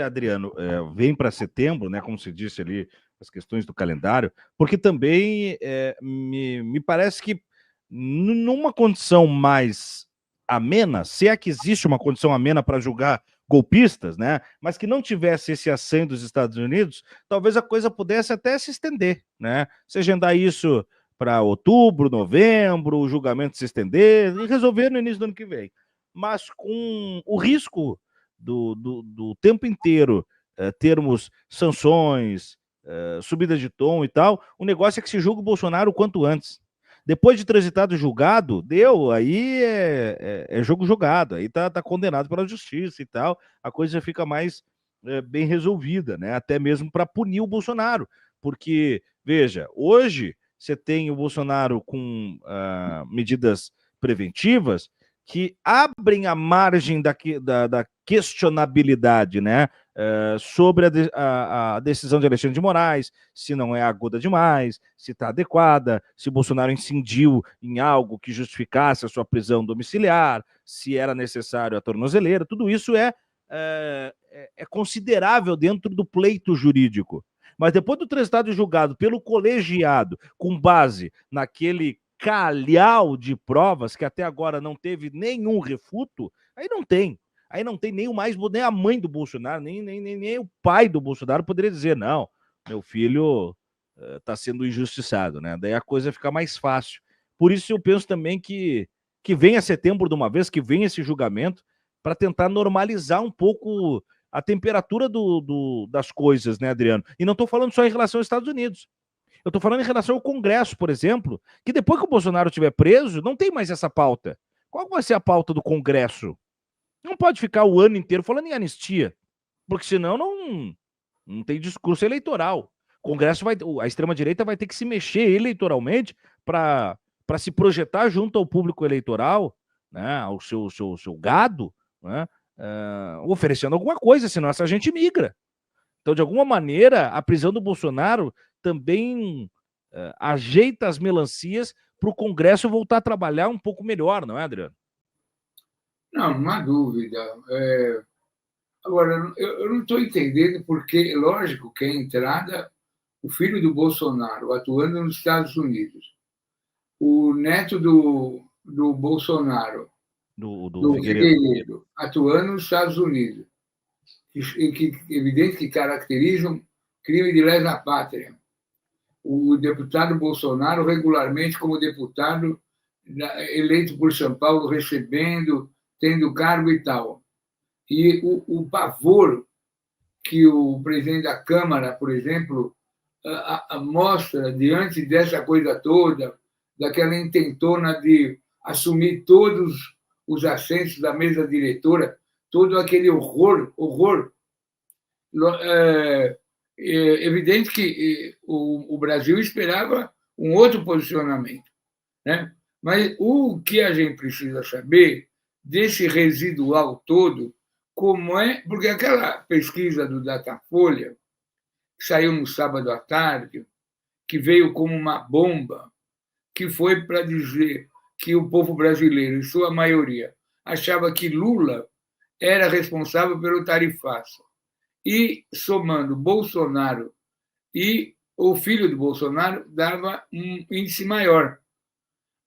Adriano, vem para setembro, né, como se disse ali, as questões do calendário, porque também me parece que numa condição mais amena, se é que existe uma condição amena para julgar golpistas, né, mas que não tivesse esse acém dos Estados Unidos, talvez a coisa pudesse até se estender, né? Se agendar isso para outubro, novembro, o julgamento se estender e resolver no início do ano que vem. Mas com o risco do tempo inteiro termos sanções, subida de tom e tal, o negócio é que se julgue o Bolsonaro o quanto antes. Depois de transitado julgado, deu, aí é jogo jogado, aí tá condenado pela justiça e tal, a coisa fica mais bem resolvida, né? Até mesmo para punir o Bolsonaro. Porque, veja, hoje você tem o Bolsonaro com medidas preventivas que abrem a margem da questionabilidade, né? Sobre a decisão de Alexandre de Moraes, se não é aguda demais, se está adequada, se Bolsonaro incidiu em algo que justificasse a sua prisão domiciliar, se era necessário a tornozeleira, tudo isso é considerável dentro do pleito jurídico. Mas depois do transitado julgado pelo colegiado, com base naquele calhau de provas que até agora não teve nenhum refuto, aí não tem. Aí não tem nem a mãe do Bolsonaro, nem o pai do Bolsonaro poderia dizer, não, meu filho está sendo injustiçado, né? Daí a coisa fica mais fácil. Por isso eu penso também que venha setembro de uma vez, que venha esse julgamento, para tentar normalizar um pouco a temperatura das coisas, né, Adriano? E não estou falando só em relação aos Estados Unidos. Eu estou falando em relação ao Congresso, por exemplo, que depois que o Bolsonaro estiver preso, não tem mais essa pauta. Qual vai ser a pauta do Congresso? Não pode ficar o ano inteiro falando em anistia, porque senão não tem discurso eleitoral. O Congresso a extrema-direita vai ter que se mexer eleitoralmente para se projetar junto ao público eleitoral, né, ao seu gado, né, oferecendo alguma coisa, senão essa gente migra. Então, de alguma maneira, a prisão do Bolsonaro também ajeita as melancias para o Congresso voltar a trabalhar um pouco melhor, não é, Adriano? Não, não há dúvida. Agora, eu não estou entendendo porque, lógico, que a entrada, o filho do Bolsonaro atuando nos Estados Unidos, o neto do Bolsonaro, Do do Figueiredo. Figueiredo, atuando nos Estados Unidos, que evidente que caracterizam crime de lesa pátria. O deputado Bolsonaro, regularmente, como deputado eleito por São Paulo, recebendo, tendo cargo e tal. E o pavor que o presidente da Câmara, por exemplo, mostra diante dessa coisa toda, daquela intentona de assumir todos os assentos da mesa diretora, todo aquele horror. É evidente que o Brasil esperava um outro posicionamento, né? Mas o que a gente precisa saber desse residual todo, como é, porque aquela pesquisa do Datafolha, que saiu no sábado à tarde, que veio como uma bomba, que foi para dizer que o povo brasileiro, em sua maioria, achava que Lula era responsável pelo tarifaço. E, somando Bolsonaro e o filho do Bolsonaro, dava um índice maior.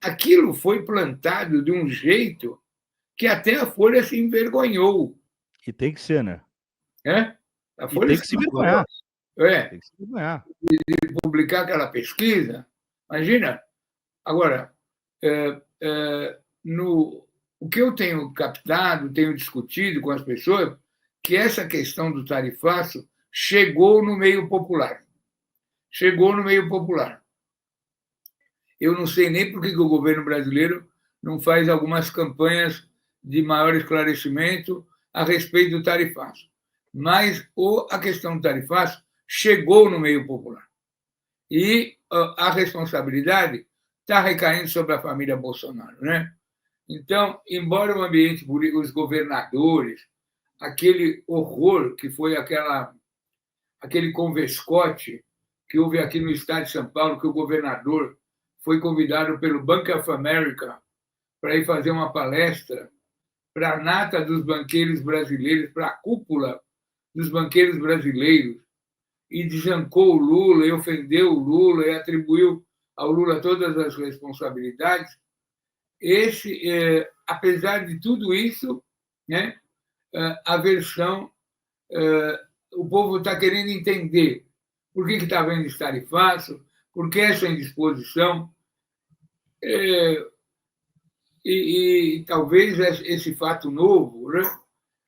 Aquilo foi plantado de um jeito que até a Folha se envergonhou. E tem que ser, né? A E Folha tem se que se vergonhar. Tem que se vergonhar. publicar aquela pesquisa. Imagina. Agora, o que eu tenho captado, tenho discutido com as pessoas, que essa questão do tarifaço chegou no meio popular. Eu não sei nem por que o governo brasileiro não faz algumas campanhas de maior esclarecimento a respeito do tarifaço. Mas a questão do tarifaço chegou no meio popular. E a responsabilidade está recaindo sobre a família Bolsonaro, né? Então, embora o ambiente político, os governadores, aquele horror que foi aquele convescote que houve aqui no estado de São Paulo, que o governador foi convidado pelo Bank of America para ir fazer uma palestra para a nata dos banqueiros brasileiros, para a cúpula dos banqueiros brasileiros e desancou o Lula, e ofendeu o Lula, e atribuiu ao Lula todas as responsabilidades, apesar de tudo isso, né, a versão, o povo está querendo entender por que está havendo estarifaço, por que essa indisposição, e talvez esse fato novo, né,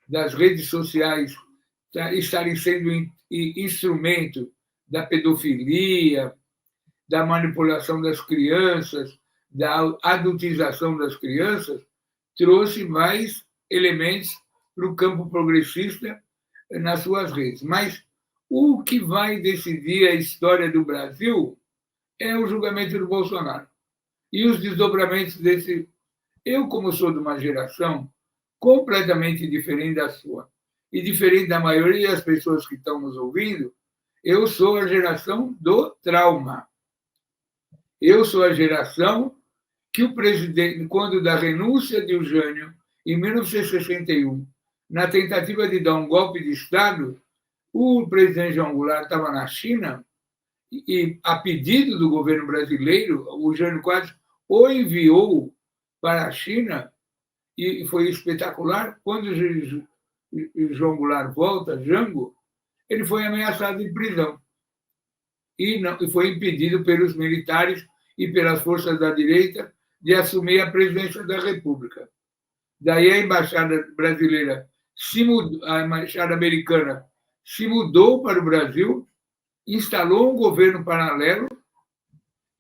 das redes sociais estarem sendo instrumento da pedofilia, da manipulação das crianças, da adultização das crianças, trouxe mais elementos para o campo progressista nas suas redes. Mas o que vai decidir a história do Brasil é o julgamento do Bolsonaro e os desdobramentos desse. Eu, como sou de uma geração completamente diferente da sua e diferente da maioria das pessoas que estão nos ouvindo, eu sou a geração do trauma. Eu sou a geração que o presidente, quando da renúncia de Eugênio, em 1961, na tentativa de dar um golpe de Estado, o presidente João Goulart estava na China e, a pedido do governo brasileiro, o Jânio Quadros o enviou para a China e foi espetacular. Quando o João Goulart volta, Jango, ele foi ameaçado de prisão e foi impedido pelos militares e pelas forças da direita de assumir a presidência da República. Daí a embaixada brasileira, a embaixada americana se mudou para o Brasil, instalou um governo paralelo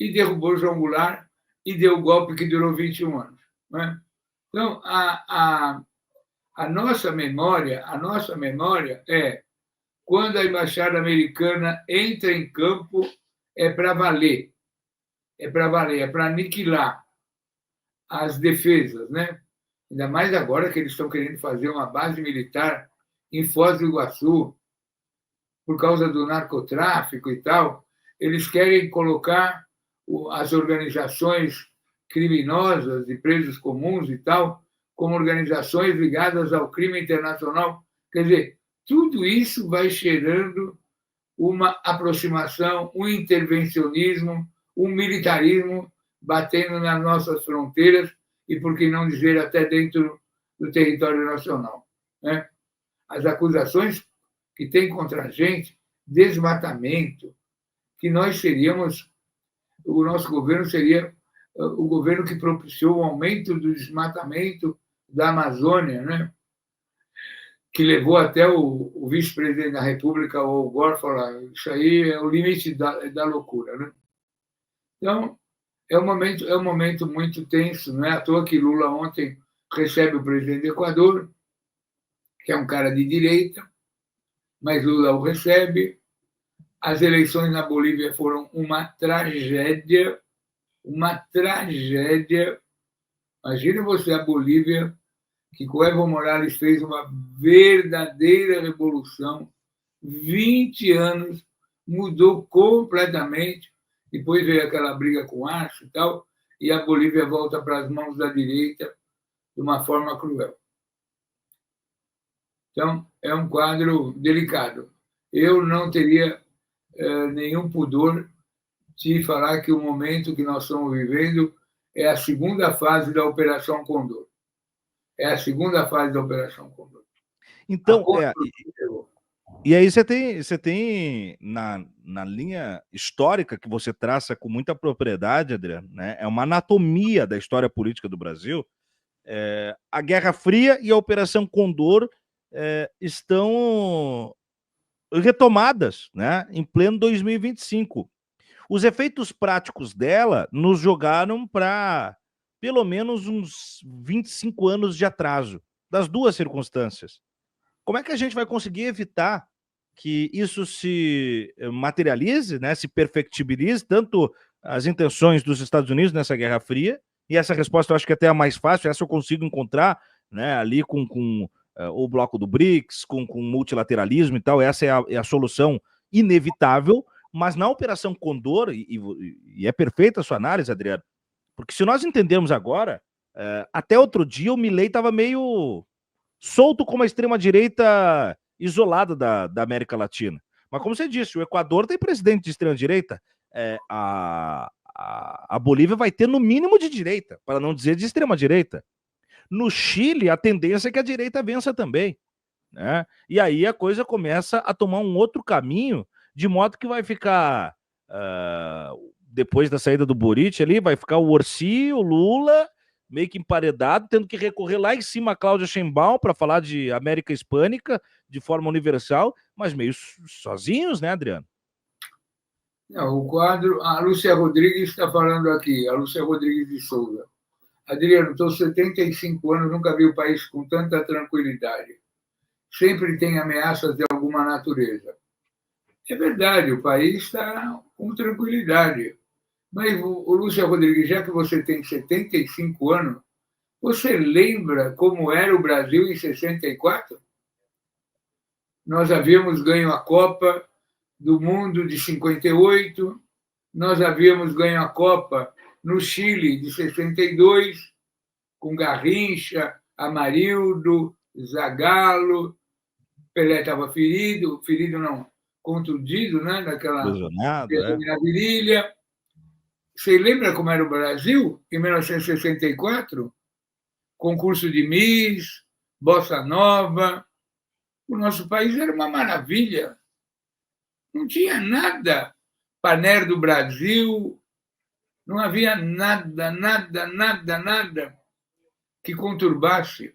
e derrubou João Goulart e deu o golpe que durou 21 anos. Né? Então, a nossa memória é quando a embaixada americana entra em campo, é para valer, é para aniquilar as defesas, né? Ainda mais agora que eles estão querendo fazer uma base militar em Foz do Iguaçu, por causa do narcotráfico e tal. Eles querem colocar as organizações criminosas e presos comuns e tal como organizações ligadas ao crime internacional. Quer dizer, tudo isso vai cheirando uma aproximação, um intervencionismo, um militarismo batendo nas nossas fronteiras e, por que não dizer, até dentro do território nacional. Né? As acusações que tem contra a gente, desmatamento, que nós seríamos, o nosso governo seria o governo que propiciou o aumento do desmatamento da Amazônia, né? Que levou até o vice-presidente da República, o Al Gore, falar isso aí é o limite da loucura. Né? Então, é um momento muito tenso. Não é à toa que Lula ontem recebe o presidente do Equador, que é um cara de direita, mas Lula o recebe. As eleições na Bolívia foram uma tragédia, uma tragédia. Imagina você a Bolívia, que com Evo Morales fez uma verdadeira revolução, 20 anos, mudou completamente, depois veio aquela briga com o Arce e tal, e a Bolívia volta para as mãos da direita de uma forma cruel. Então, é um quadro delicado. Eu não teria nenhum pudor de falar que o momento que nós estamos vivendo é a segunda fase da Operação Condor. É a segunda fase da Operação Condor. Então, e aí você tem na linha histórica que você traça com muita propriedade, Adriano, né? É uma anatomia da história política do Brasil. A Guerra Fria e a Operação Condor estão retomadas, né, em pleno 2025. Os efeitos práticos dela nos jogaram para pelo menos uns 25 anos de atraso, das duas circunstâncias. Como é que a gente vai conseguir evitar que isso se materialize, né, se perfectibilize, tanto as intenções dos Estados Unidos nessa Guerra Fria, e essa resposta eu acho que até é a mais fácil, essa eu consigo encontrar, né, ali com o bloco do BRICS, com multilateralismo e tal, essa é a solução inevitável, mas na Operação Condor, e é perfeita a sua análise, Adriano, porque se nós entendermos agora, até outro dia o Milei estava meio solto como a extrema-direita isolada da América Latina. Mas, como você disse, o Equador tem presidente de extrema-direita, a Bolívia vai ter no mínimo de direita, para não dizer de extrema-direita. No Chile, a tendência é que a direita vença também, né? E aí a coisa começa a tomar um outro caminho, de modo que vai ficar, depois da saída do Boric ali, vai ficar o Orsi, o Lula, meio que emparedado, tendo que recorrer lá em cima a Cláudia Sheinbaum para falar de América Hispânica de forma universal, mas meio sozinhos, né, Adriano? Não, o quadro, a Lúcia Rodrigues está falando aqui, a Lúcia Rodrigues de Souza. Adriano, estou 75 anos, nunca vi o país com tanta tranquilidade. Sempre tem ameaças de alguma natureza. É verdade, o país está com tranquilidade. Mas, Lúcia Rodrigues, já que você tem 75 anos, você lembra como era o Brasil em 64? Nós havíamos ganho a Copa do Mundo de 58, nós havíamos ganho a Copa no Chile de 62, com Garrincha, Amarildo, Zagallo, Pelé estava ferido não, contundido, né, naquela na virilha. Você lembra como era o Brasil em 1964? Concurso de Miss, Bossa Nova. O nosso país era uma maravilha. Não tinha nada. Paner do Brasil, não havia nada que conturbasse.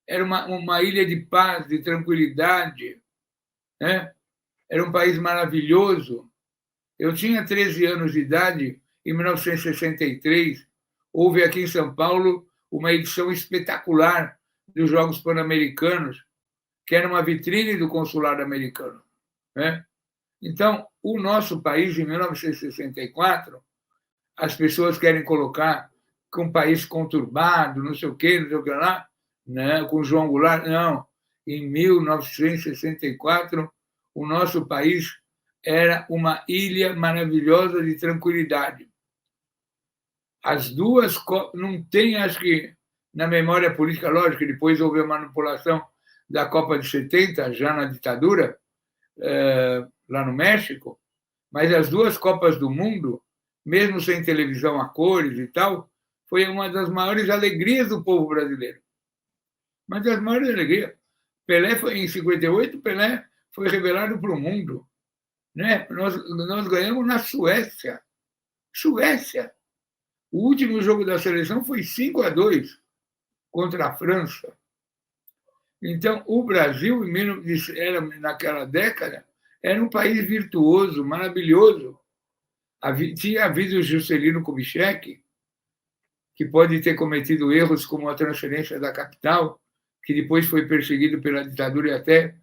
Era uma ilha de paz, de tranquilidade, né? Era um país maravilhoso. Eu tinha 13 anos de idade, em 1963, houve aqui em São Paulo uma edição espetacular dos Jogos Pan-Americanos, que era uma vitrine do consulado americano, né? Então, o nosso país, em 1964, as pessoas querem colocar que um país conturbado, não sei o quê lá, né, com João Goulart. Não. Em 1964, o nosso país era uma ilha maravilhosa de tranquilidade. As duas, não tem, acho que, na memória política, lógico, depois houve a manipulação da Copa de 70, já na ditadura, lá no México, mas as duas Copas do Mundo, mesmo sem televisão a cores e tal, foi uma das maiores alegrias do povo brasileiro. Uma das maiores alegrias. Pelé foi em 58, Pelé foi revelado para o mundo, né? Nós ganhamos na Suécia. Suécia. O último jogo da seleção foi 5-2 contra a França. Então, o Brasil, naquela década, era um país virtuoso, maravilhoso. Tinha havido o Juscelino Kubitschek, que pode ter cometido erros como a transferência da capital, que depois foi perseguido pela ditadura e até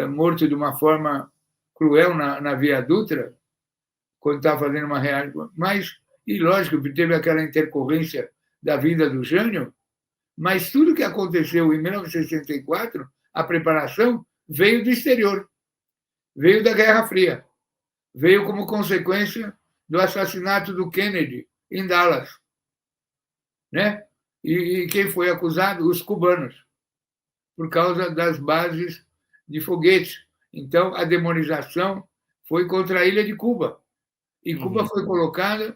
morto de uma forma cruel na Via Dutra, quando estava fazendo uma real. Mas, e lógico, teve aquela intercorrência da vinda do Jânio, mas tudo que aconteceu em 1964, a preparação veio do exterior, veio da Guerra Fria, veio como consequência do assassinato do Kennedy em Dallas, né? E quem foi acusado? Os cubanos, por causa das bases de foguetes. Então, a demonização foi contra a ilha de Cuba. E Cuba foi colocada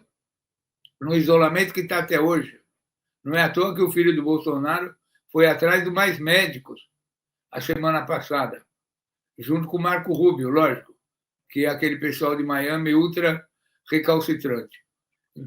no isolamento que está até hoje. Não é à toa que o filho do Bolsonaro foi atrás de mais médicos a semana passada, junto com o Marco Rubio, lógico, que é aquele pessoal de Miami ultra recalcitrante.